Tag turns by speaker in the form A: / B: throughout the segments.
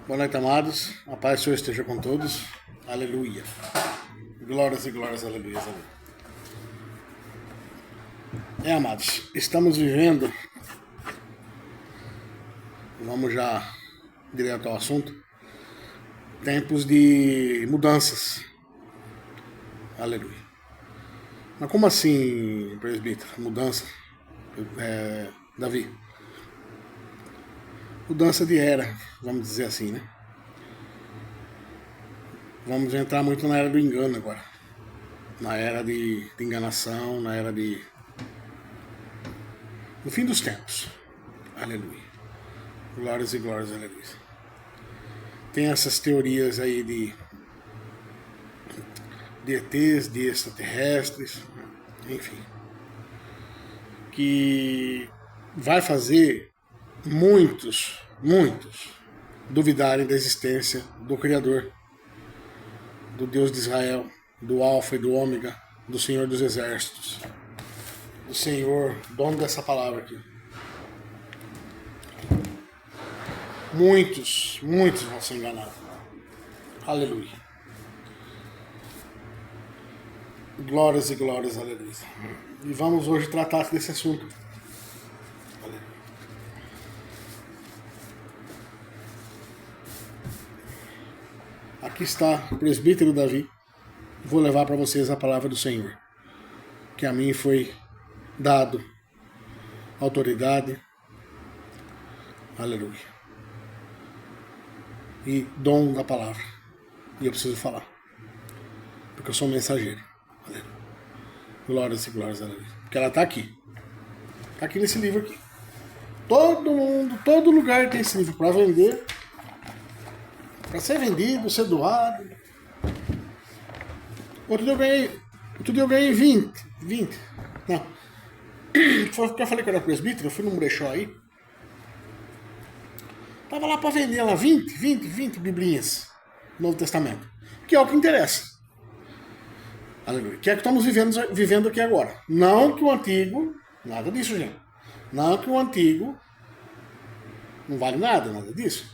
A: Boa noite, amados. A paz do Senhor esteja com todos. Aleluia. Glórias e glórias, aleluia. Amados, estamos vivendo, vamos já direto ao assunto, tempos de mudanças. Aleluia. Mas como assim, presbítero? Mudança? Davi? Mudança de era, vamos dizer assim, né? Vamos entrar muito na era do engano agora. Na era de enganação, na era de... no fim dos tempos. Aleluia. Glórias e glórias, aleluia. Tem essas teorias aí de ETs, de extraterrestres, enfim, que vai fazer muitos duvidarem da existência do Criador, do Deus de Israel, do Alfa e do Ômega, do Senhor dos Exércitos, do Senhor, dono dessa palavra aqui. Muitos vão ser enganados. Aleluia. Glórias e glórias, aleluia. E vamos hoje tratar desse assunto. Aleluia. Aqui está o presbítero Davi. Vou levar para vocês a palavra do Senhor, que a mim foi dado autoridade. Aleluia. E dom da palavra. E eu preciso falar, porque eu sou um mensageiro. Aleluia. Glórias e glórias, aleluia. Porque ela está aqui. Está aqui nesse livro aqui. Todo mundo, todo lugar tem esse livro para vender, para ser vendido, ser doado. Outro dia eu ganhei 20. Não. Foi porque eu falei que eu era presbítero, eu fui num brechó aí. Tava lá para vender lá 20 biblinhas do Novo Testamento. Que é o que interessa. Aleluia. Que é que estamos vivendo aqui agora. Não que o antigo, nada disso, gente. Não que o antigo não vale nada disso.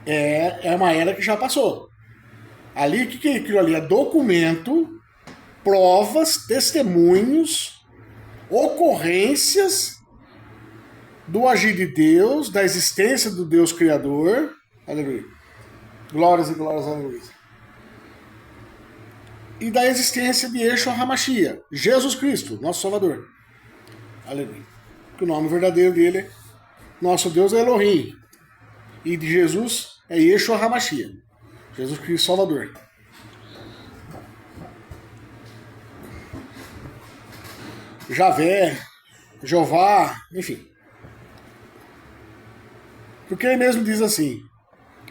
A: É uma era que já passou. Ali, o que é aquilo ali? É documento, provas, testemunhos, ocorrências do agir de Deus, da existência do Deus Criador. Aleluia. Glórias e glórias, aleluia. E da existência de Yeshua HaMashiach, Jesus Cristo, nosso Salvador. Aleluia. Que o nome verdadeiro dele, nosso Deus é Elohim. E de Jesus é Yeshua HaMashiach, Jesus Cristo Salvador. Javé, Jeová, enfim. Porque ele mesmo diz assim: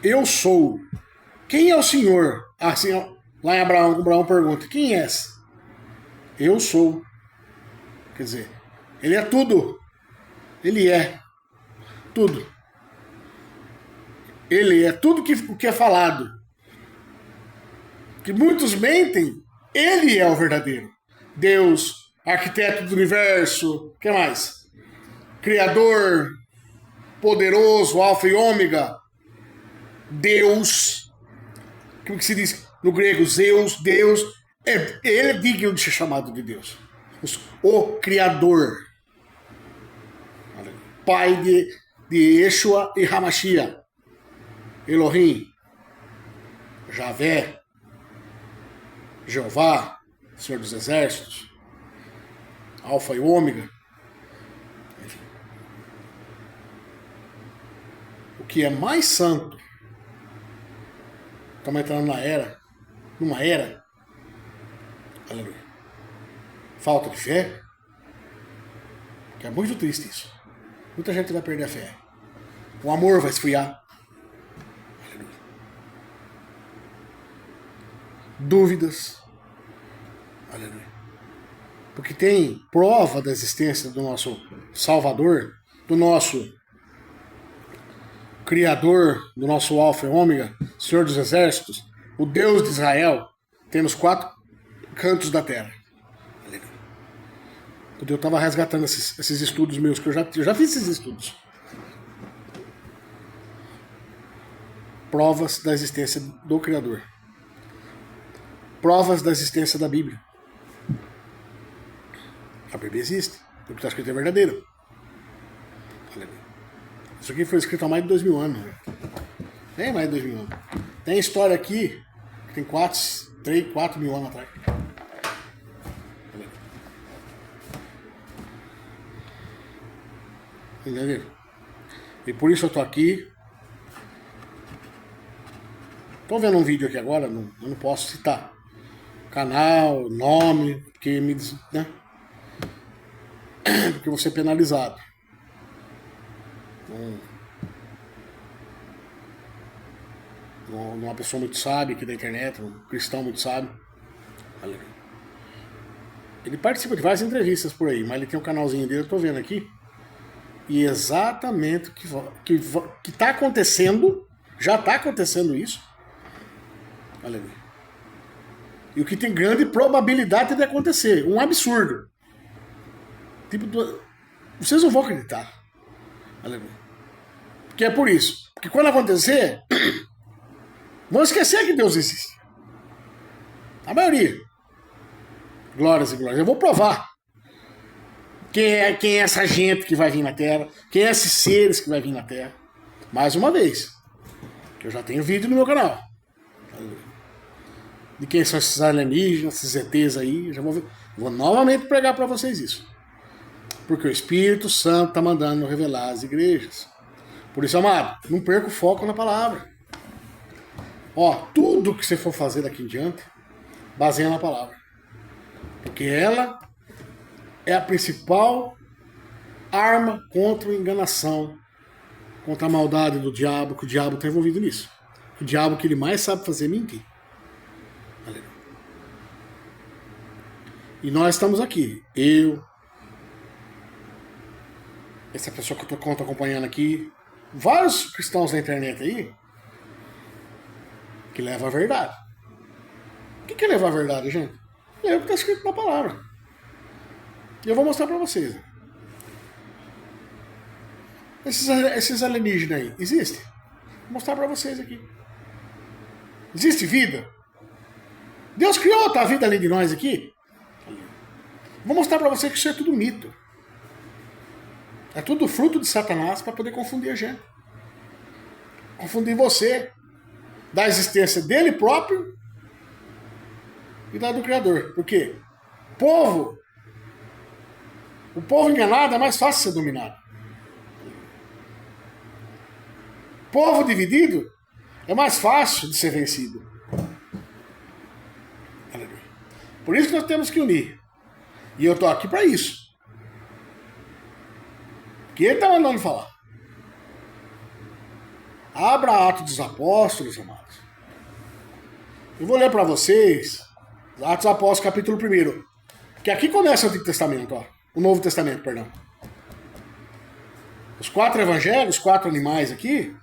A: eu sou. Quem é o Senhor? Assim, lá em Abraão pergunta: quem és? Eu sou. Quer dizer, ele é tudo. Ele é tudo. Ele é tudo o que é falado. Que muitos mentem, ele é o verdadeiro. Deus, arquiteto do universo, o que mais? Criador, poderoso, alfa e ômega. Deus. O que se diz no grego? Zeus, Deus. Ele é digno de ser chamado de Deus. O Criador. Pai de Yeshua e HaMashiach. Elohim. Javé. Jeová. Senhor dos Exércitos. Alfa e Ômega. Enfim. O que é mais santo. Estamos entrando numa era, aleluia, falta de fé, que é muito triste isso. Muita gente vai perder a fé. O amor vai esfriar. Aleluia. Dúvidas. Aleluia. Porque tem prova da existência do nosso Salvador, do nosso Criador, do nosso Alfa e Ômega, Senhor dos Exércitos, o Deus de Israel, tem nos 4 cantos da terra. Aleluia. Eu estava resgatando esses estudos meus, que eu já fiz esses estudos. provas da existência do Criador. Provas da existência da Bíblia. A Bíblia existe. O que está escrito é verdadeiro. Isso aqui foi escrito há mais de 2000 anos. Bem mais de 2000 anos. Tem história aqui que tem 4 mil anos atrás. Entendeu? E por isso eu tô aqui. Tô vendo um vídeo aqui agora, eu não posso citar canal, nome, porque me diz, né? Porque eu vou ser penalizado. Uma pessoa muito sábia aqui da internet, um cristão muito sábio. Ele participa de várias entrevistas por aí, mas ele tem um canalzinho dele, eu tô vendo aqui. E exatamente o que está acontecendo, já está acontecendo isso. Olha ali. E o que tem grande probabilidade de acontecer. Um absurdo. Tipo, vocês não vão acreditar. Olha ali. Porque é por isso. Porque quando acontecer, vão esquecer que Deus existe. A maioria. Glórias e glórias. Eu vou provar. Quem é essa gente que vai vir na Terra? Quem é esses seres que vai vir na Terra? Mais uma vez. Eu já tenho vídeo no meu canal. De quem são esses alienígenas, esses ETs aí. Já vou novamente pregar para vocês isso. Porque o Espírito Santo está mandando revelar às igrejas. Por isso, amado, não perca o foco na palavra. Ó, tudo que você for fazer daqui em diante, baseia na palavra. Porque ela é a principal arma contra a enganação, contra a maldade do diabo, que o diabo está envolvido nisso. O diabo que ele mais sabe fazer é mentir. E nós estamos aqui. Eu, essa pessoa que eu estou acompanhando aqui, vários cristãos na internet aí, que levam a verdade. O que é levar a verdade, gente? É o que está escrito na palavra. E eu vou mostrar pra vocês. Esses alienígenas aí, existem? Vou mostrar pra vocês aqui. Existe vida? Deus criou outra vida além de nós aqui? Vou mostrar pra vocês que isso é tudo mito. É tudo fruto de Satanás para poder confundir a gente. Confundir você da existência dele próprio e da do Criador. Por quê? O povo enganado é mais fácil de ser dominado. O povo dividido é mais fácil de ser vencido. Por isso que nós temos que unir. E eu estou aqui para isso. Que ele está mandando falar. Abra Atos dos Apóstolos, amados. Eu vou ler para vocês Atos dos Apóstolos, capítulo 1. Que aqui começa o Antigo Testamento, ó. O Novo Testamento, perdão. Os 4 evangelhos, 4 animais aqui,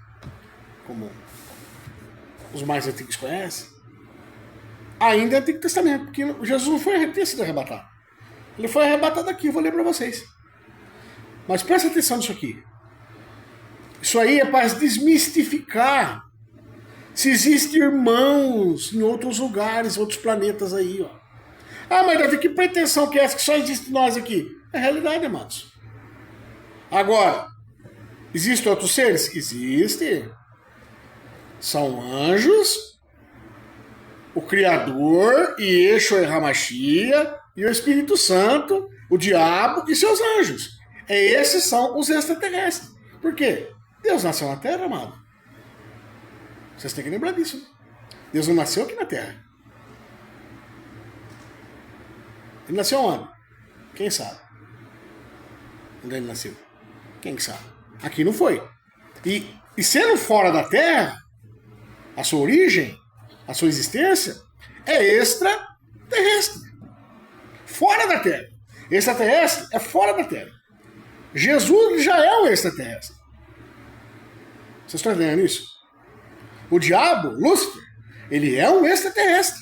A: como os mais antigos conhecem, ainda é Antigo Testamento, porque Jesus não foi sido arrebatado. Ele foi arrebatado aqui, eu vou ler para vocês. Mas presta atenção nisso aqui. Isso aí é para desmistificar se existem irmãos em outros lugares, outros planetas aí, ó. Ah, mas Davi, que pretensão que é essa que só existe nós aqui? É realidade, amados. Agora, existem outros seres? Existem. São anjos, o Criador, Yeshua e Hamashia, e o Espírito Santo, o diabo e seus anjos. Esses são os extraterrestres. Por quê? Deus nasceu na Terra, amado. Vocês têm que lembrar disso. Né? Deus não nasceu aqui na Terra. Ele nasceu onde? Quem sabe? Onde ele nasceu? Quem sabe? Aqui não foi. E sendo fora da Terra, a sua origem, a sua existência, é extraterrestre. Fora da Terra. Extraterrestre é fora da Terra. Jesus já é um extraterrestre. Vocês estão entendendo isso? O diabo, Lúcifer, ele é um extraterrestre.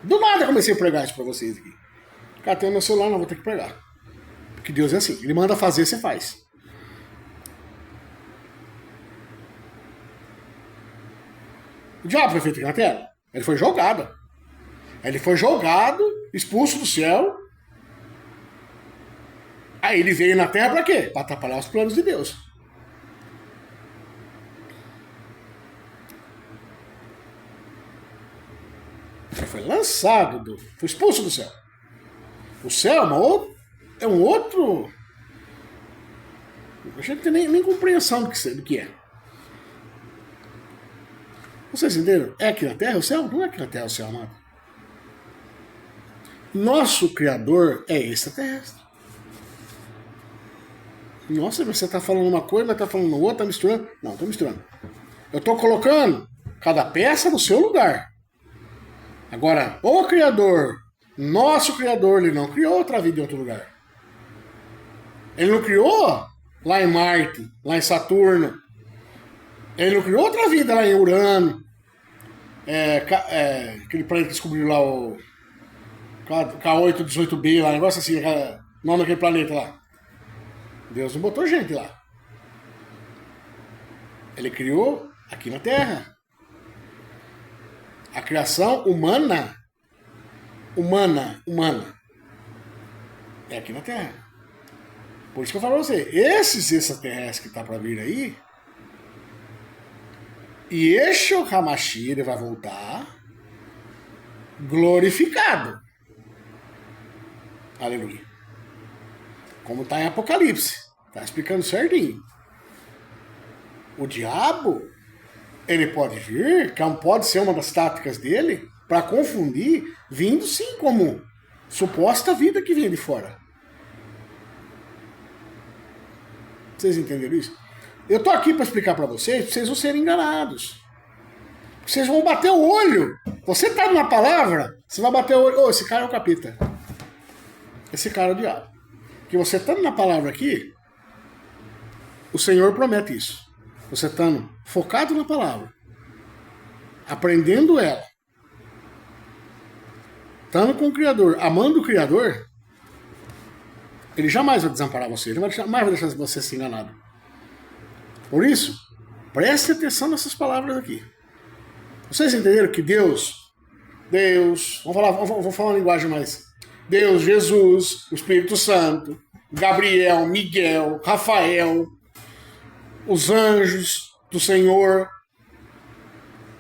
A: Do nada eu comecei a pregar isso pra vocês aqui. Catei o meu celular, não vou ter que pregar. Porque Deus é assim, ele manda fazer, você faz. O diabo foi feito aqui na terra? Ele foi jogado. Ele foi jogado, expulso do céu. Aí ele veio na terra para quê? Para atrapalhar os planos de Deus. Ele foi lançado, foi expulso do céu. O céu é um outro. A gente não tem nem compreensão do que é. Vocês entenderam? É aqui na terra o céu? Não é aqui na terra o céu, amado. Nosso Criador é extraterrestre. Nossa, você está falando uma coisa, mas está falando outra, está misturando. Não, estou misturando. Eu estou colocando cada peça no seu lugar. Agora, o Criador, nosso Criador, ele não criou outra vida em outro lugar. Ele não criou lá em Marte, lá em Saturno. Ele não criou outra vida lá em Urano. Aquele planeta que descobriu lá o K818b, lá, negócio assim, nome daquele planeta lá. Deus não botou gente lá. Ele criou aqui na Terra. A criação humana, é aqui na Terra. Por isso que eu falo pra você, esses extraterrestres que tá pra vir aí, e Yeshua HaMashiach, ele vai voltar glorificado. Aleluia. Como está em Apocalipse. Está explicando certinho. O diabo, ele pode vir, que pode ser uma das táticas dele, para confundir, vindo sim como suposta vida que vem de fora. Vocês entenderam isso? Eu tô aqui para explicar para vocês não serem enganados. Vocês vão bater o olho. Você tá numa palavra, você vai bater o olho. Ô, esse cara é o capeta. Esse cara é o diabo. Que você estando na palavra aqui, o Senhor promete isso. Você estando focado na palavra, aprendendo ela, estando com o Criador, amando o Criador, ele jamais vai desamparar você, ele jamais vai deixar você ser enganado. Por isso, preste atenção nessas palavras aqui. Vocês entenderam que Deus, vamos falar uma linguagem mais. Deus, Jesus, o Espírito Santo, Gabriel, Miguel, Rafael, os anjos do Senhor,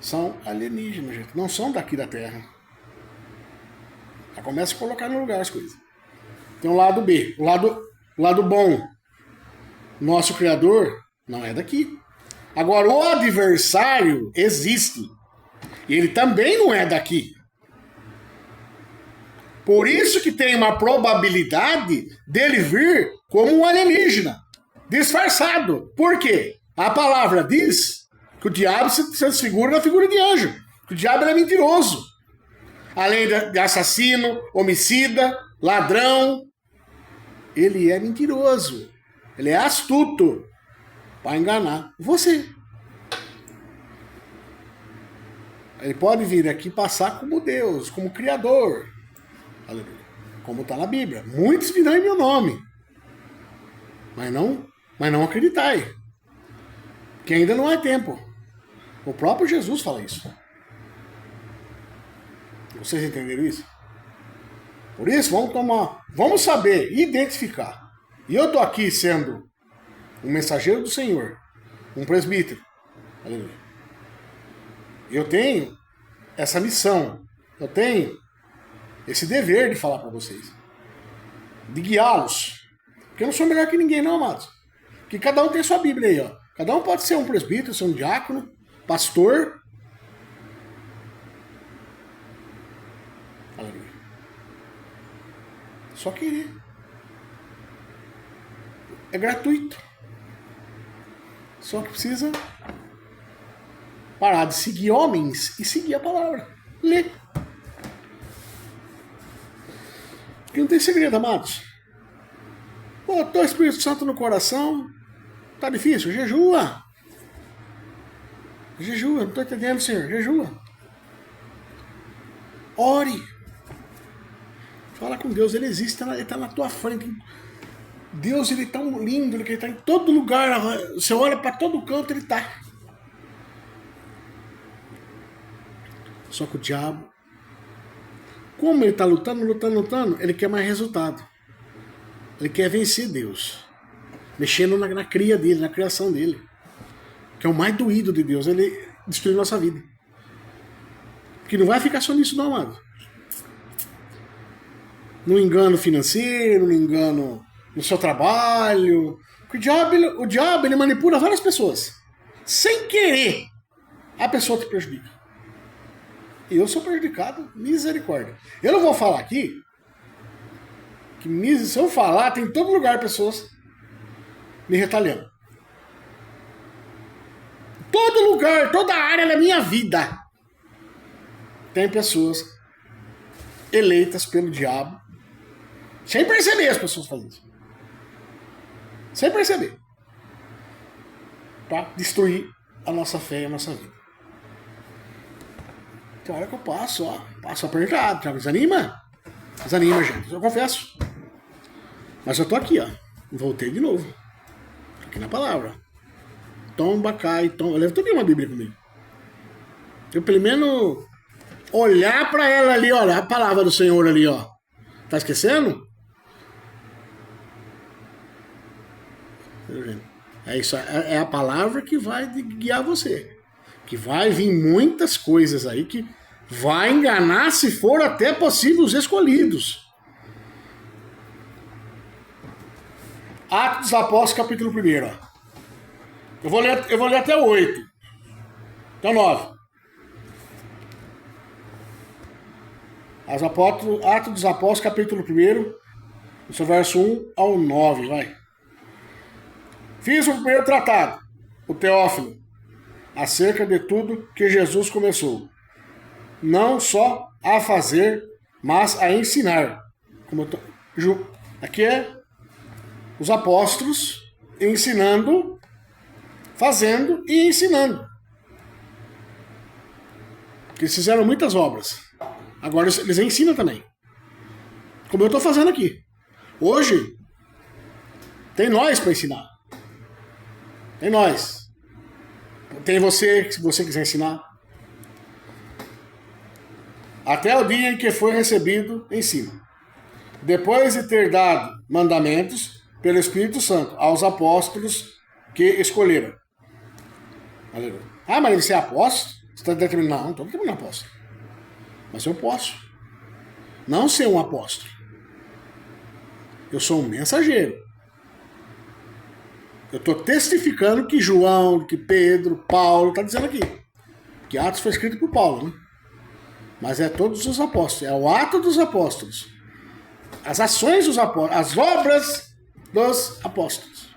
A: são alienígenas, gente. Não são daqui da Terra. Já começa a colocar no lugar as coisas. Tem o lado B, o lado bom. Nosso Criador não é daqui. Agora, o adversário existe. E ele também não é daqui. Por isso que tem uma probabilidade dele vir como um alienígena, disfarçado. Por quê? A palavra diz que o diabo se transfigura na figura de anjo. Que o diabo é mentiroso. Além de assassino, homicida, ladrão, ele é mentiroso. Ele é astuto para enganar você. Ele pode vir aqui passar como Deus, como Criador. Aleluia. Como está na Bíblia. Muitos virão em meu nome. Mas não acreditai. Que ainda não é tempo. O próprio Jesus fala isso. Vocês entenderam isso? Por isso, vamos saber, identificar. E eu estou aqui sendo um mensageiro do Senhor, um presbítero. Aleluia. Eu tenho essa missão. Eu tenho esse dever de falar para vocês. De guiá-los. Porque eu não sou melhor que ninguém, não, amados. Porque cada um tem sua Bíblia aí, ó. Cada um pode ser um presbítero, ser um diácono, pastor. Aleluia. Só querer. É gratuito. Só que precisa parar de seguir homens e seguir a palavra. Lê. Porque não tem segredo, amados. Pô, tô Espírito Santo no coração. Tá difícil? Jejua. Jejua, não tô entendendo, Senhor. Jejua. Ore. Fala com Deus, ele existe, ele tá na tua frente. Deus, ele é tão lindo, ele tá em todo lugar. Você olha para todo canto, ele tá. Só que o diabo, como ele está lutando, ele quer mais resultado. Ele quer vencer Deus. Mexendo na cria dele, na criação dele. Que é o mais doído de Deus, ele destruir nossa vida. Que não vai ficar só nisso não, amado. No engano financeiro, no engano no seu trabalho. O diabo ele manipula várias pessoas. Sem querer, a pessoa te prejudica. E eu sou prejudicado, misericórdia. Eu não vou falar aqui, que se eu falar, tem em todo lugar pessoas me retalhando. Todo lugar, toda área da minha vida tem pessoas eleitas pelo diabo, sem perceber as pessoas fazendo isso. Sem perceber. Pra destruir a nossa fé e a nossa vida. Tem hora que eu passo apertado, já desanima, gente, eu confesso. Mas eu tô aqui, ó, voltei de novo, aqui na palavra. Tomba, cai, tomba. Eu levo também uma Bíblia comigo. Eu pelo menos olhar pra ela ali, olha, a palavra do Senhor ali, ó. Tá esquecendo? É isso, é a palavra que vai guiar você. Que vai vir muitas coisas aí que vai enganar, se for até possível, os escolhidos. Atos dos Apóstolos, capítulo 1. Ó. Eu vou ler até o 8. Até o 9. Atos dos Apóstolos, capítulo 1. No seu verso 1 ao 9, vai. Fiz o primeiro tratado, o Teófilo, acerca de tudo que Jesus começou. Não só a fazer, mas a ensinar. Aqui é os apóstolos ensinando, fazendo e ensinando. Eles fizeram muitas obras. Agora eles ensinam também. Como eu estou fazendo aqui. Hoje, tem nós para ensinar. Tem nós. Tem você, se você quiser ensinar. Até o dia em que foi recebido, ensina. Depois de ter dado mandamentos pelo Espírito Santo aos apóstolos que escolheram. Aleluia. Ah, mas você é apóstolo? Você está determinando? Não, não estou determinando apóstolo. Mas eu posso não ser um apóstolo. Eu sou um mensageiro. Eu estou testificando que João, que Pedro, Paulo, está dizendo aqui. Que Atos foi escrito por Paulo, né? Mas é todos os apóstolos. É o ato dos apóstolos. As ações dos apóstolos. As obras dos apóstolos.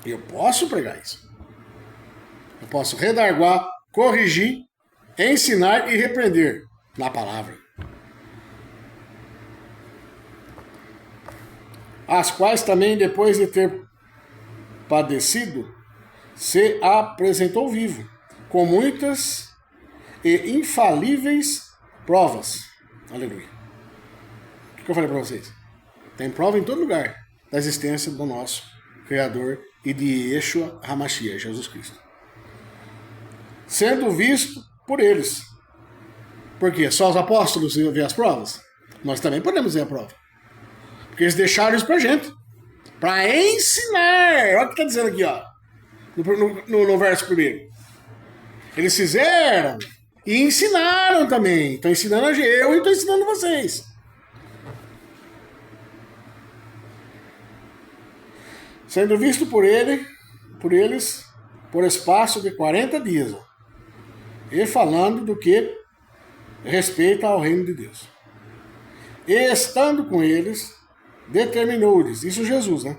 A: E eu posso pregar isso. Eu posso redarguar, corrigir, ensinar e repreender na palavra. As quais também, depois de ter padecido, se apresentou vivo, com muitas e infalíveis provas. Aleluia. O que eu falei para vocês? Tem prova em todo lugar da existência do nosso Criador e de Yeshua HaMashiach, Jesus Cristo. Sendo visto por eles. Por quê? Só os apóstolos iam ver as provas? Nós também podemos ver a prova. Porque eles deixaram isso pra gente. Pra ensinar. Olha o que está dizendo aqui, ó. No verso 1. Eles fizeram e ensinaram também. Estão ensinando eu e estou ensinando vocês. Sendo visto por eles, por espaço de 40 dias. Ó, e falando do que respeita ao reino de Deus. E estando com eles, determinou-lhes, isso Jesus, né?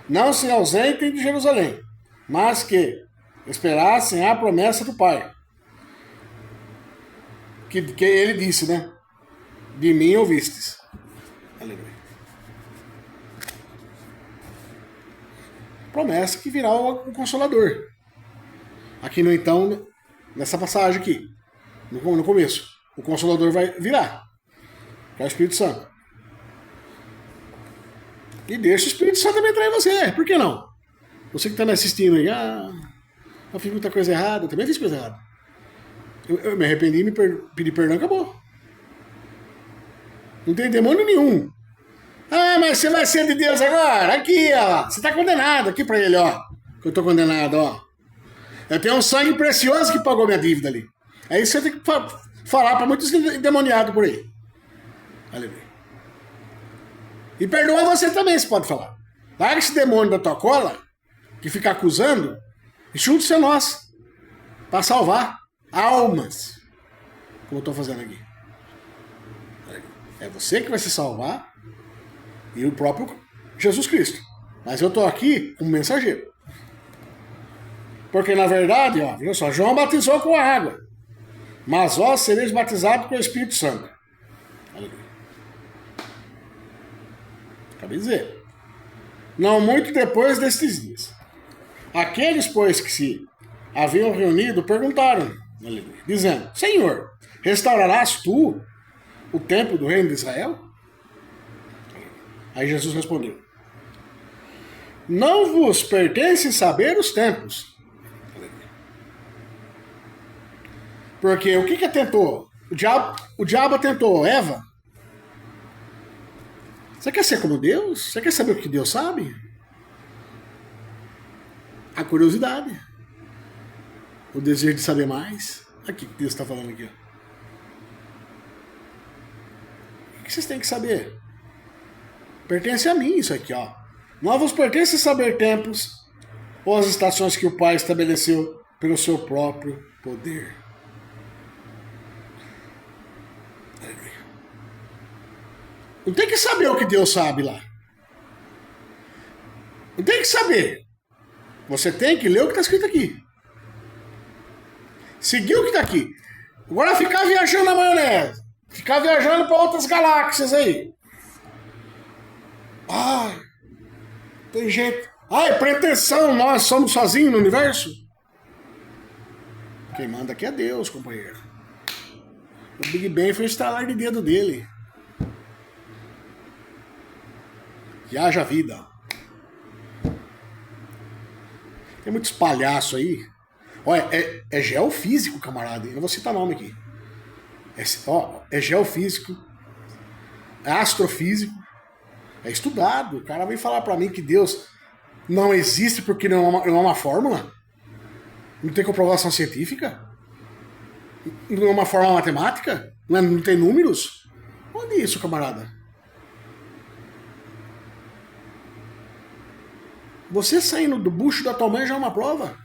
A: Não se ausentem de Jerusalém, mas que esperassem a promessa do Pai. Que ele disse, né? De mim ouvistes. Aleluia. Promessa que virá o Consolador. Aqui no então, nessa passagem aqui, no começo, o Consolador vai virar. Que é o Espírito Santo. E deixa o Espírito Santo também entrar em você. Por que não? Você que está me assistindo aí, Eu fiz muita coisa errada, eu também fiz coisa errada. Eu me arrependi, pedi perdão, acabou. Não tem demônio nenhum. Ah, mas você vai ser de Deus agora? Aqui, ó. Você tá condenado aqui pra ele, ó. Que eu tô condenado, ó. Eu tenho um sangue precioso que pagou minha dívida ali. É isso que você tem que falar pra muitos endemoniados por aí. Aleluia. E perdoa você também, você pode falar. Larga esse demônio da tua cola, que fica acusando, e junte-se a nós. Pra salvar almas. Como eu tô fazendo aqui. É você que vai se salvar e o próprio Jesus Cristo. Mas eu estou aqui como mensageiro. Porque na verdade, ó, viu só, João batizou com a água. Mas vós sereis batizados com o Espírito Santo. Aleluia. Acabei de dizer. Não muito depois destes dias. Aqueles, pois, que se haviam reunido, perguntaram, aleluia, dizendo, Senhor, restaurarás tu o templo do reino de Israel? Aí Jesus respondeu, não vos pertence saber os tempos. Porque o que atentou? O diabo atentou Eva. Você quer ser como Deus? Você quer saber o que Deus sabe? A curiosidade. O desejo de saber mais. Aqui que Deus está falando aqui. O que vocês têm que saber? Pertence a mim isso aqui, ó. Não vos pertence saber tempos ou as estações que o Pai estabeleceu pelo seu próprio poder. Não tem que saber o que Deus sabe lá. Não tem que saber. Você tem que ler o que está escrito aqui. Seguir o que está aqui. Agora ficar viajando na maionese. Ficar viajando para outras galáxias aí. Ai, tem gente. Ai, pretensão, nós somos sozinhos no universo. Quem manda aqui é Deus, companheiro. O Big Bang foi o estalar de dedo dele. E haja vida. Tem muitos palhaços aí. Olha, é geofísico, camarada. Eu não vou citar nome aqui. É geofísico. É astrofísico. É estudado. O cara vem falar pra mim que Deus não existe porque não é uma fórmula. Não tem comprovação científica. Não é uma fórmula matemática. Não tem números. Onde é isso, camarada? Você saindo do bucho da tua mãe já é uma prova.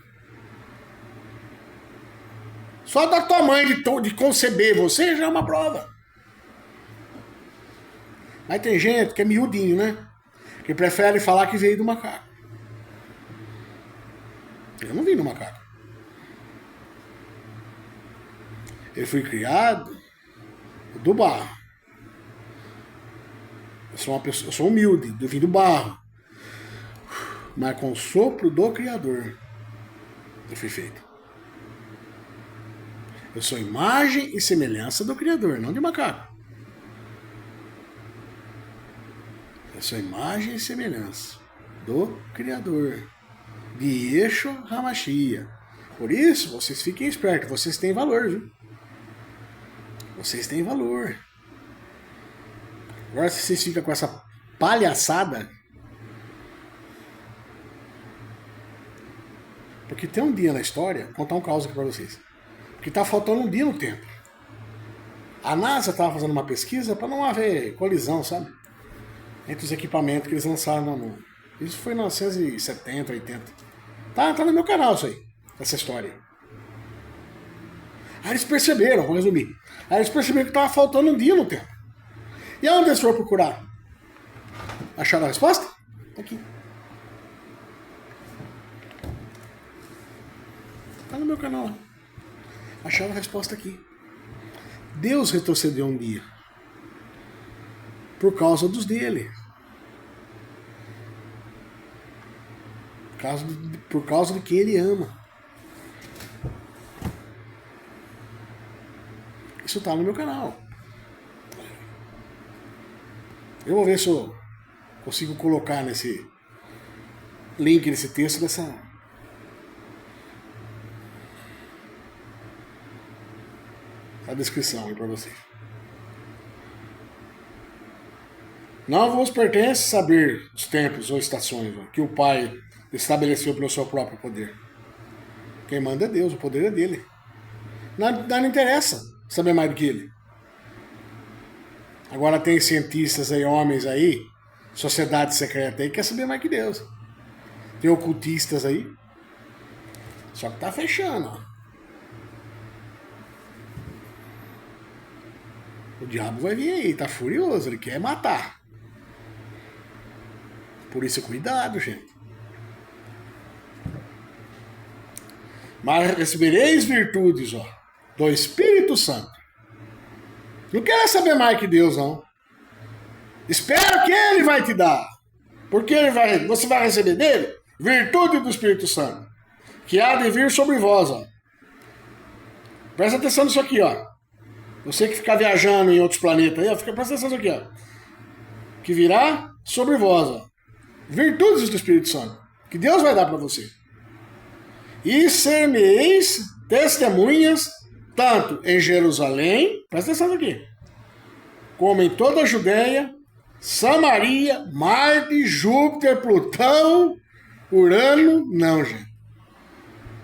A: Só da tua mãe de conceber você já é uma prova. Mas tem gente que é miudinho, né? Que prefere falar que veio do macaco. Eu não vim do macaco. Eu fui criado do barro. Eu sou humilde, eu vim do barro. Mas com o sopro do Criador eu fui feito. Eu sou imagem e semelhança do Criador, não de macaco. Eu sou imagem e semelhança do Criador, de Yeshua HaMashiach. Por isso, vocês fiquem espertos, vocês têm valor, viu? Vocês têm valor. Agora, se vocês ficam com essa palhaçada, porque tem um dia na história, vou contar um caos aqui pra vocês, que tá faltando um dia no tempo. A NASA tava fazendo uma pesquisa para não haver colisão, sabe? Entre os equipamentos que eles lançaram no... Isso foi em 1970, 80. Tá no meu canal isso aí, essa história. Aí eles perceberam, vou resumir. Aí eles perceberam que tava faltando um dia no tempo. E aonde eles foram procurar? Acharam a resposta? Tá aqui. Tá no meu canal. Acharam a resposta aqui. Deus retrocedeu um dia. Por causa dos dele. Por causa de quem ele ama. Isso tá no meu canal. Eu vou ver se eu consigo colocar nesse link, nesse texto, descrição aí para vocês. Não vos pertence saber os tempos ou estações que o Pai estabeleceu pelo seu próprio poder. Quem manda é Deus, o poder é dele. Não interessa saber mais do que ele. Agora tem cientistas aí, homens aí, sociedade secreta aí, que quer saber mais que Deus. Tem ocultistas aí. Só que tá fechando, ó. O diabo vai vir aí, tá furioso, ele quer matar. Por isso, cuidado, gente. Mas recebereis virtudes, ó, do Espírito Santo. Não quero saber mais que Deus, não. Espera que Ele vai te dar. Porque você vai receber dele virtude do Espírito Santo, que há de vir sobre vós, ó. Presta atenção nisso aqui, ó. Você que fica viajando em outros planetas aí, ó, presta atenção nisso aqui, ó. Que virá sobre vós, ó. Virtudes do Espírito Santo, que Deus vai dar para você. E ser-me-eis testemunhas, tanto em Jerusalém, presta atenção aqui, como em toda a Judéia, Samaria, Marte, Júpiter, Plutão, Urano, não, gente.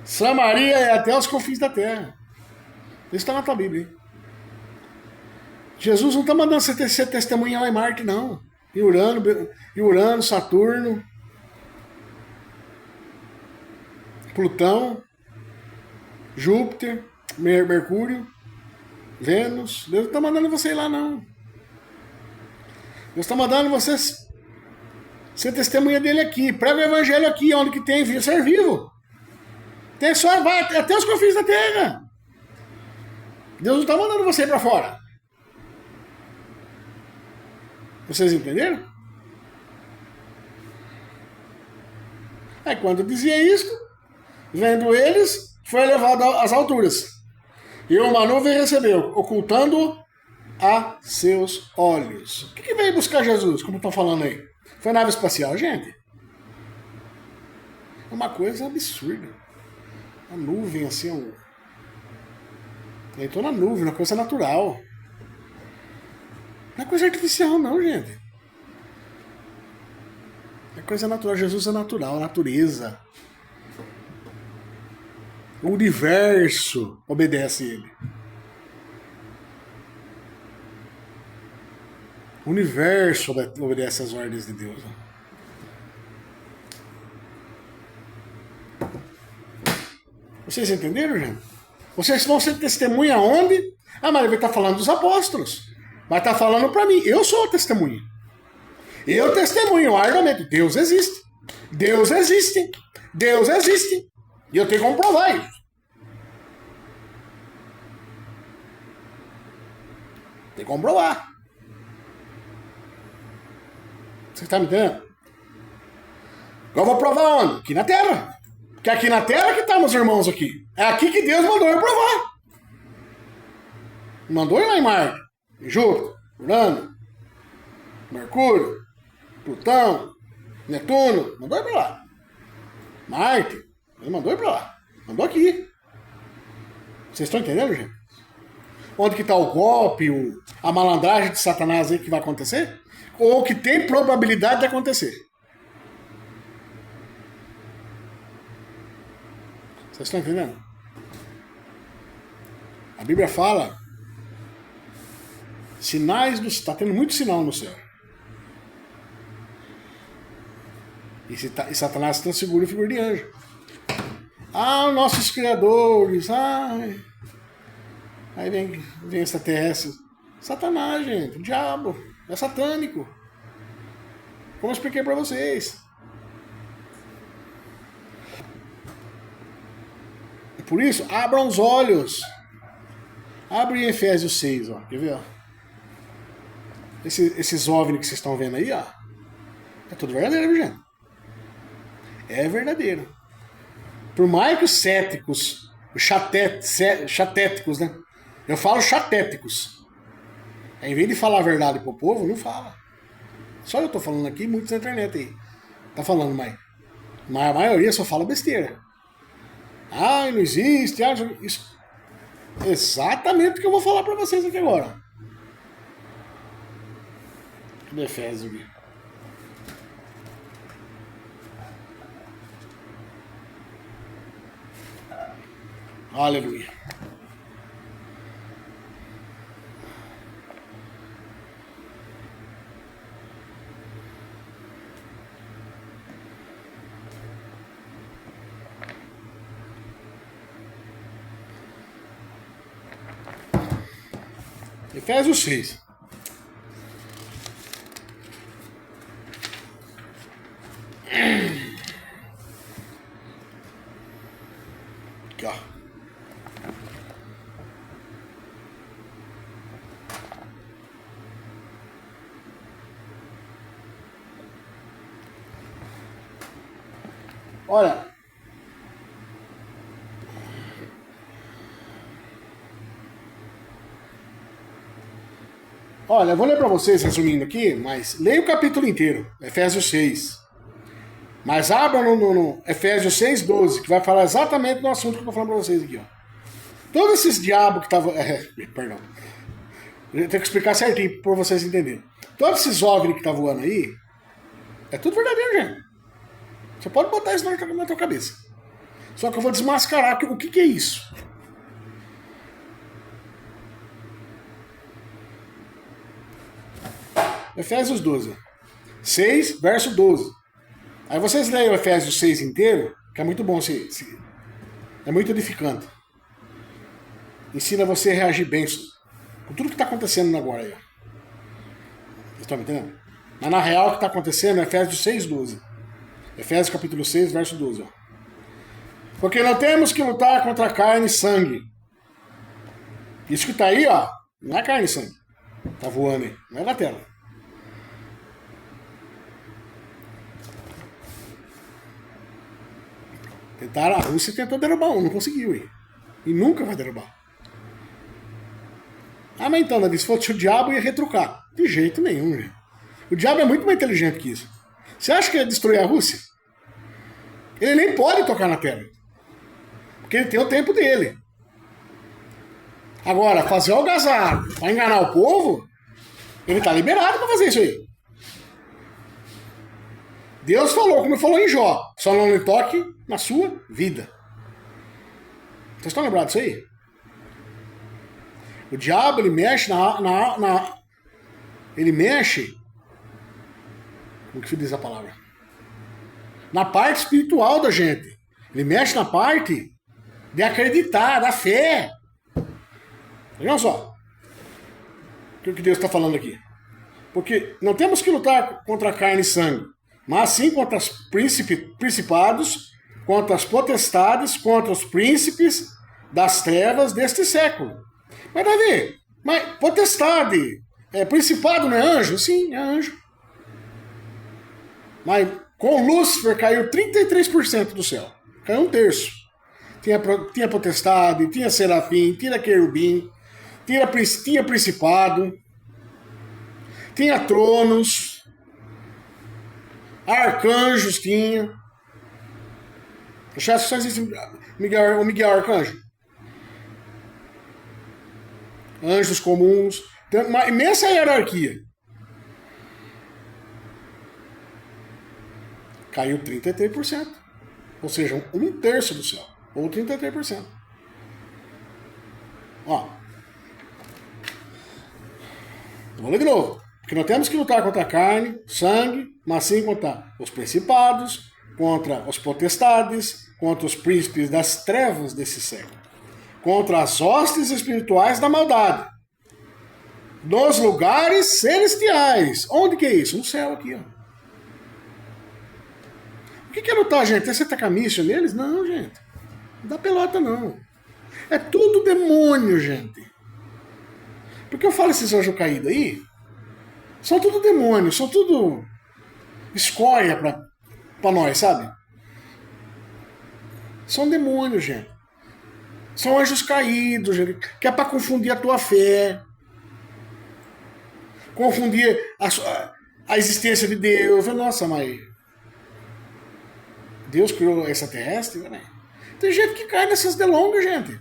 A: Samaria é até os confins da terra. Isso está na tua Bíblia, hein? Jesus não está mandando você ser testemunha lá em Marte, não. E Urano, Saturno, Plutão, Júpiter, Mercúrio, Vênus. Deus não está mandando você ir lá, não. Deus está mandando você ser testemunha dele aqui. Prega o evangelho aqui, onde que tem ser vivo. Tem só, vai até os confins da terra. Deus não está mandando você ir para fora. Vocês entenderam? Aí quando dizia isso, vendo eles, foi elevado às alturas. E uma nuvem recebeu, ocultando a seus olhos. O que veio buscar Jesus, como estão falando aí? Foi nave espacial, gente? É uma coisa absurda. A nuvem, assim, ele entrou na nuvem, uma coisa natural. Não é coisa artificial, não, gente. É coisa natural. Jesus é natural, a natureza. O universo obedece a ele. O universo obedece às ordens de Deus. Vocês entenderam, gente? Vocês vão ser testemunha onde? Ah, mas ele está falando dos apóstolos. Mas está falando para mim. Eu sou a testemunha. Eu testemunho arduamente. Deus existe. Deus existe. Deus existe. E eu tenho como provar isso. Tem como provar. Você está me entendendo? Eu vou provar onde? Aqui na Terra. Porque aqui na Terra que estão meus irmãos aqui. É aqui que Deus mandou eu provar. Mandou ir lá em Marte, Júpiter, Urano, Mercúrio, Plutão, Netuno. Mandou ir para lá. Marte. Ele mandou ir para lá. Mandou aqui. Vocês estão entendendo, gente? Onde que está o golpe, a malandragem de Satanás aí que vai acontecer? Ou que tem probabilidade de acontecer? Vocês estão entendendo? A Bíblia fala sinais do... Está tendo muito sinal no céu. E Satanás está seguro figura de anjo. Ah, nossos criadores. Ai. Aí vem extraterrestre. Satanás, gente. O diabo. É satânico. Como eu expliquei para vocês. Por isso, abram os olhos. Abre em Efésios 6, ó. Quer ver, ó? Esses OVNI que vocês estão vendo aí, ó. É tudo verdadeiro, gente. É verdadeiro. Por mais que os céticos, os chatéticos, né? Eu falo chatéticos. Em vez de falar a verdade pro povo, não fala. Só eu tô falando aqui, muitos na internet aí. Tá falando, mas a maioria só fala besteira. Ah, não existe. Isso. Exatamente o que eu vou falar para vocês aqui agora. Cadê Efésios aqui? Aleluia. Efésios 6. Aqui, ó. Olha. Olha, eu vou ler para vocês, resumindo aqui, mas leia o capítulo inteiro, Efésios 6. Mas abra no Efésios 6:12, que vai falar exatamente do assunto que eu tô falando para vocês aqui, ó. Todos esses diabos que estavam... perdão. Eu tenho que explicar certinho para vocês entenderem. Todos esses OVNI que tá voando aí, é tudo verdadeiro, gente. Você pode botar isso na tua cabeça. Só que eu vou desmascarar o que é isso. Efésios 12. 6, verso 12. Aí vocês leiam o Efésios 6 inteiro, que é muito bom, é muito edificante. Ensina você a reagir bem com tudo que está acontecendo agora aí. Vocês estão me entendendo? Mas na real o que está acontecendo é Efésios 6, 12. Efésios capítulo 6, verso 12. Ó. Porque não temos que lutar contra carne e sangue. Isso que está aí, ó, não é carne e sangue. Tá voando aí, não é da tela. Tentaram, a Rússia tentou derrubar um, não conseguiu. Hein? E nunca vai derrubar. Ah, mas então, se fosse o diabo, ia retrucar. De jeito nenhum, gente. O diabo é muito mais inteligente que isso. Você acha que ia destruir a Rússia? Ele nem pode tocar na Terra. Porque ele tem o tempo dele. Agora, fazer algazarra para enganar o povo, ele tá liberado para fazer isso aí. Deus falou, como falou em Jó, só não lhe toque na sua vida. Vocês estão lembrados disso aí? O diabo, ele mexe ele mexe... Como que diz a palavra? Na parte espiritual da gente. Ele mexe na parte de acreditar, da fé. Olha só. O que Deus está falando aqui? Porque não temos que lutar contra carne e sangue, mas sim contra os principados, contra as potestades, contra os príncipes das trevas deste século. Mas Davi, mas potestade, principado não é anjo? Sim, é anjo. Mas com Lúcifer caiu 33% do céu. Caiu 1/3. Tinha potestade, tinha serafim, tinha querubim, tinha principado, tinha tronos, arcanjos tinha. Achasse que só existe o Miguel Arcanjo? Anjos comuns. Tem uma imensa hierarquia. Caiu 33%. Ou seja, 1/3 do céu. Ou 33%. Ó. Vou ler de novo. Porque nós temos que lutar contra a carne, sangue, mas sim contra os principados, contra os potestades, contra os príncipes das trevas desse século, contra as hostes espirituais da maldade, nos lugares celestiais. Onde que é isso? No céu aqui, ó. O que é lutar, gente? Você tacar míssil neles? Não, gente. Não dá pelota, não. É tudo demônio, gente. Porque eu falo esses anjos caídos aí, são tudo demônios, são tudo escória pra nós, sabe? São demônios, gente. São anjos caídos, gente, que é pra confundir a tua fé. Confundir a existência de Deus. Nossa, mas Deus criou extraterrestre, né? Tem gente que cai nessas delongas, gente.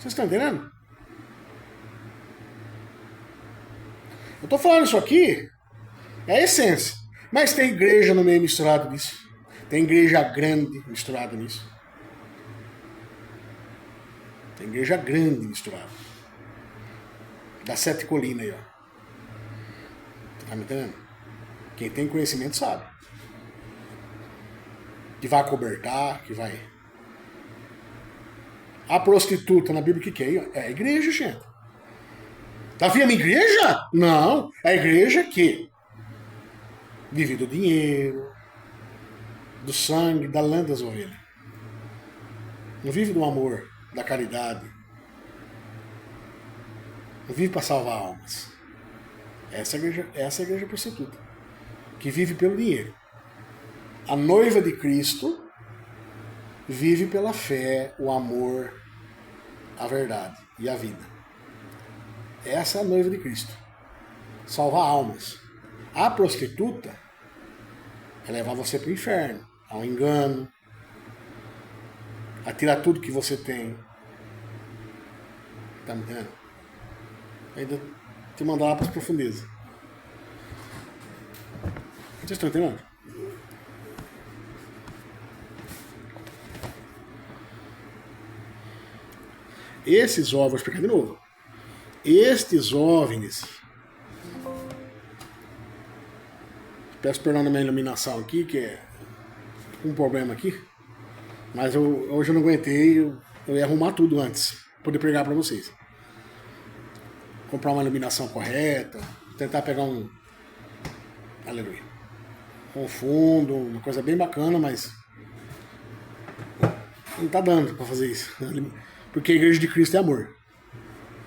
A: Vocês estão entendendo? Eu estou falando isso aqui, é a essência. Mas tem igreja no meio misturado nisso. Tem igreja grande misturada nisso. Tem igreja grande misturada. Das 7 colinas aí, ó. Tá me entendendo? Quem tem conhecimento sabe. Que vai acobertar, que vai. A prostituta na Bíblia, o que é? É a igreja, gente. Tá vendo a igreja? Não. É a igreja que vive do dinheiro, do sangue, da lã das ovelhas. Não vive do amor, da caridade. Não vive para salvar almas. Essa é a igreja prostituta. Que vive pelo dinheiro. A noiva de Cristo vive pela fé, o amor, a verdade e a vida. Essa é a noiva de Cristo. Salvar almas. A prostituta é levar você para o inferno, ao engano, a tirar tudo que você tem. Tá me entendendo? Ainda te mandar lá para as profundezas. Vocês estão entendendo? Esses OVNIs, vou explicar de novo. Estes OVNIs. Peço perdão da minha iluminação aqui, que é um problema aqui. Mas hoje eu não aguentei, eu ia arrumar tudo antes, pra poder pregar para vocês. Comprar uma iluminação correta, tentar pegar um. Aleluia. Um fundo, uma coisa bem bacana, mas não tá dando pra fazer isso. Porque a igreja de Cristo é amor.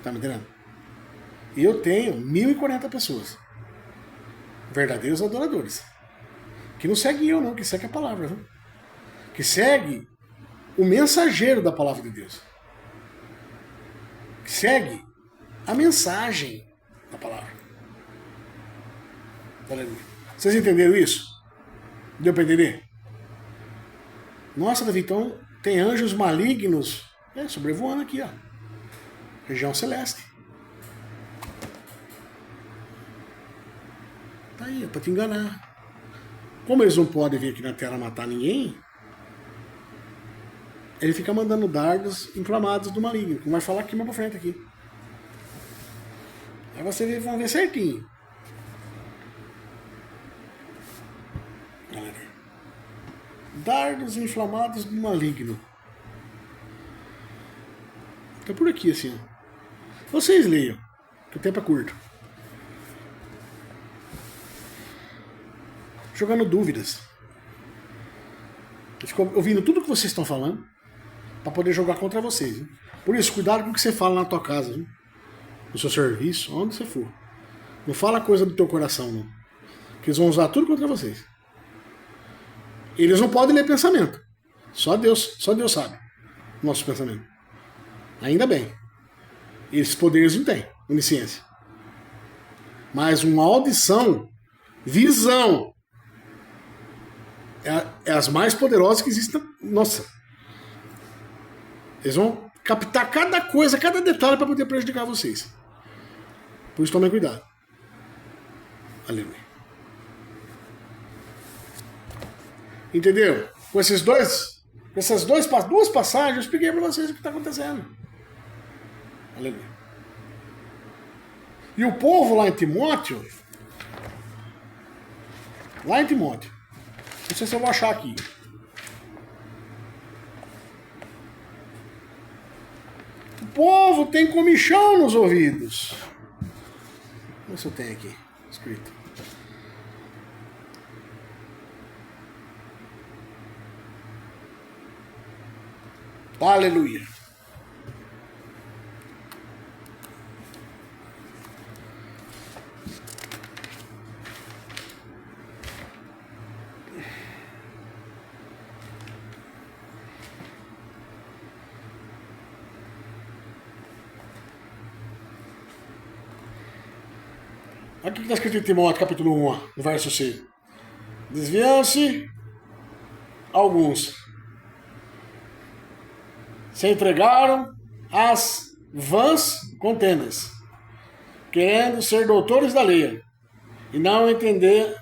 A: Tá me entendendo? E eu tenho 1.040 pessoas. Verdadeiros adoradores. Que não seguem eu, não, que segue a palavra. Viu? Que segue o mensageiro da palavra de Deus. Que segue a mensagem da palavra. Aleluia. Vocês entenderam isso? Deu para entender? Nossa, Davi, então tem anjos malignos sobrevoando aqui, ó. Região celeste. Tá aí, é pra te enganar. Como eles não podem vir aqui na Terra matar ninguém, ele fica mandando dardos inflamados do maligno, como vai falar aqui mais pra frente aqui. Aí vocês vão ver certinho. Dardos inflamados do maligno. Tá por aqui assim, ó. Vocês leiam, que o tempo é curto. Jogando dúvidas. Eu fico ouvindo tudo que vocês estão falando para poder jogar contra vocês. Hein? Por isso, cuidado com o que você fala na tua casa, hein? No seu serviço, onde você for. Não fala coisa do teu coração, não. Que eles vão usar tudo contra vocês. Eles não podem ler pensamento. Só Deus sabe o nosso pensamento. Ainda bem. Esses poderes não têm, onisciência. Mas uma audição, visão, é as mais poderosas que existem. Nossa. Eles vão captar cada coisa, cada detalhe para poder prejudicar vocês. Por isso tomem cuidado. Aleluia. Entendeu? Com essas duas passagens, eu expliquei para vocês o que está acontecendo. Aleluia. E o povo lá em Timóteo, não sei se eu vou achar aqui. O povo tem comichão nos ouvidos. Vamos ver se eu tenho aqui escrito. Aleluia. Olha o que está escrito em Timóteo, capítulo 1, no verso 6. Desviam-se alguns. Se entregaram as vãs contendas, querendo ser doutores da lei, e não entendendo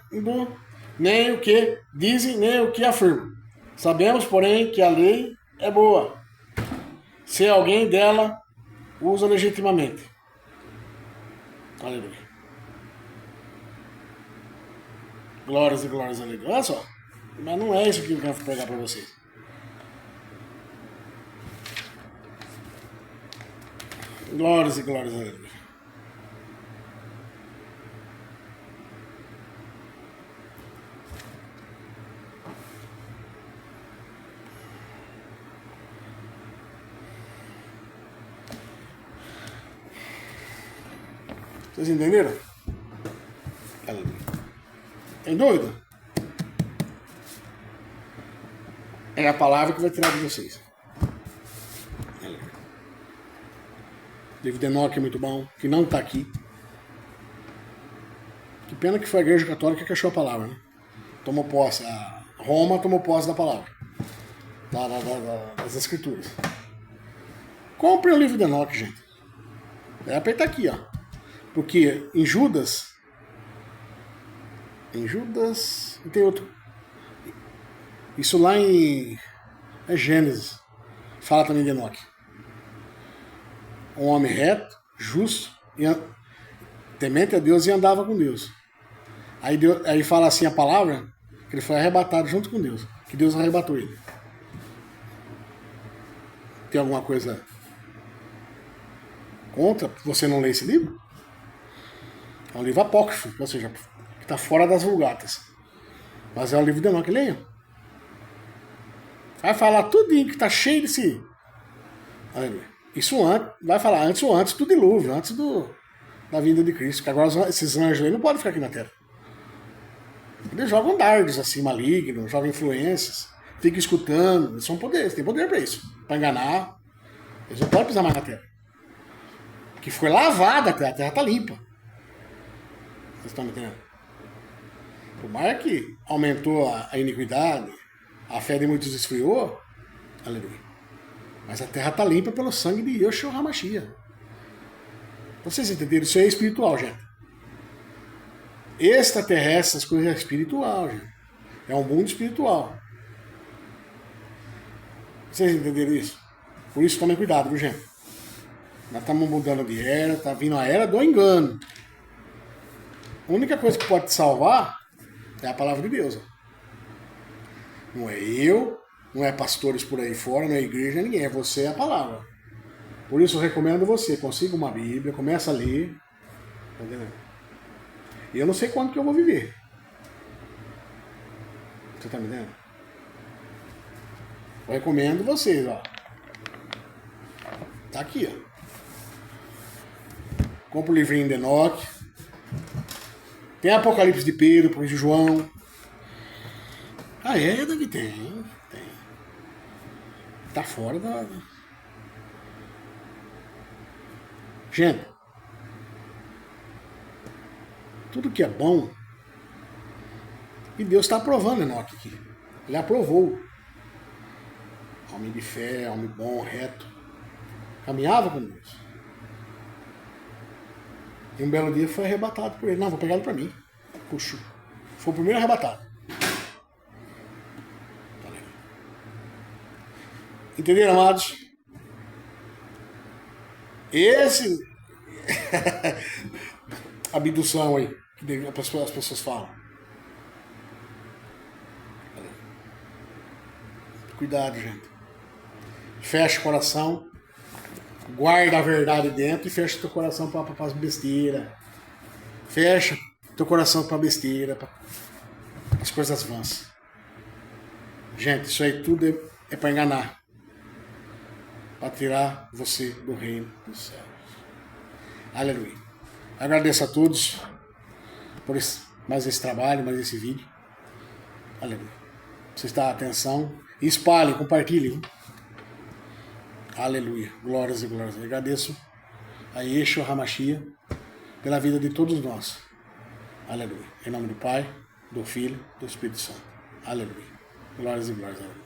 A: nem o que dizem, nem o que afirmam. Sabemos, porém, que a lei é boa, se alguém dela usa legitimamente. Aleluia. Glórias e glórias a Deus. Olha só, mas não é isso que eu quero pregar para vocês. Glórias e glórias a Deus. Vocês entenderam? Tem dúvida? É a palavra que vai tirar de vocês. O livro de Enoque é muito bom, que não está aqui. Que pena que foi a Igreja Católica que achou a palavra, né? Tomou posse, a Roma tomou posse da palavra, das Escrituras. Compre o livro de Enoque, gente. É apertar aqui, ó. Porque em Judas. E tem outro. Isso lá em. É Gênesis. Fala também de Enoque. Um homem reto, justo, temente a Deus e andava com Deus. Aí fala assim a palavra, que ele foi arrebatado junto com Deus. Que Deus arrebatou ele. Tem alguma coisa contra você não ler esse livro? É um livro apócrifo, ou seja, que está fora das vulgatas. Mas é um livro de Enoque, leiam. Vai falar tudinho que está cheio desse. Aleluia. Isso vai falar antes do dilúvio, antes da vinda de Cristo. Que agora esses anjos aí não podem ficar aqui na Terra. Eles jogam dardos assim, malignos, jogam influências, ficam escutando. Eles são poderes, tem poder para isso. Para enganar. Eles não podem pisar mais na Terra. Que foi lavada a Terra está limpa. Vocês estão me entendendo? Por mais que aumentou a iniquidade, a fé de muitos esfriou, aleluia. Mas a terra está limpa pelo sangue de Yeshua HaMashiach. Vocês entenderam? Isso é espiritual, gente. Extraterrestre, essas coisas é espiritual, gente. É um mundo espiritual. Vocês entenderam isso? Por isso tomem cuidado, viu, gente? Nós estamos mudando de era, está vindo a era do engano. A única coisa que pode te salvar é a palavra de Deus. Não é eu, não é pastores por aí fora, não é igreja, não é ninguém. É você e a palavra. Por isso eu recomendo você, consiga uma Bíblia, começa a ler. Entendeu? E eu não sei quanto que eu vou viver. Você tá me entendendo? Eu recomendo vocês, ó. Tá aqui, ó. Compra o livrinho de Enoque. Tem Apocalipse de Pedro, de João. Ah, é, Davi? Tem. Tá fora da. Gente, tudo que é bom, e Deus está aprovando Enoque aqui. Ele aprovou. Homem de fé, homem bom, reto. Caminhava com Deus. E um belo dia foi arrebatado por ele. Não, vou pegar ele para mim. Puxo. Foi o primeiro arrebatado. Entenderam, amados? Esse abdução aí que as pessoas falam. Cuidado, gente. Fecha o coração, guarda a verdade dentro e fecha teu coração para as besteiras. Fecha teu coração para besteira, para as coisas vãs. Gente, isso aí tudo é para enganar. Para tirar você do reino dos céus. Aleluia. Agradeço a todos por mais esse trabalho, mais esse vídeo. Aleluia. Você está atenção. Espalhe, compartilhe. Aleluia. Glórias e glórias. Eu agradeço a Yeshua HaMashiach pela vida de todos nós. Aleluia. Em nome do Pai, do Filho, do Espírito Santo. Aleluia. Glórias e glórias. Aleluia.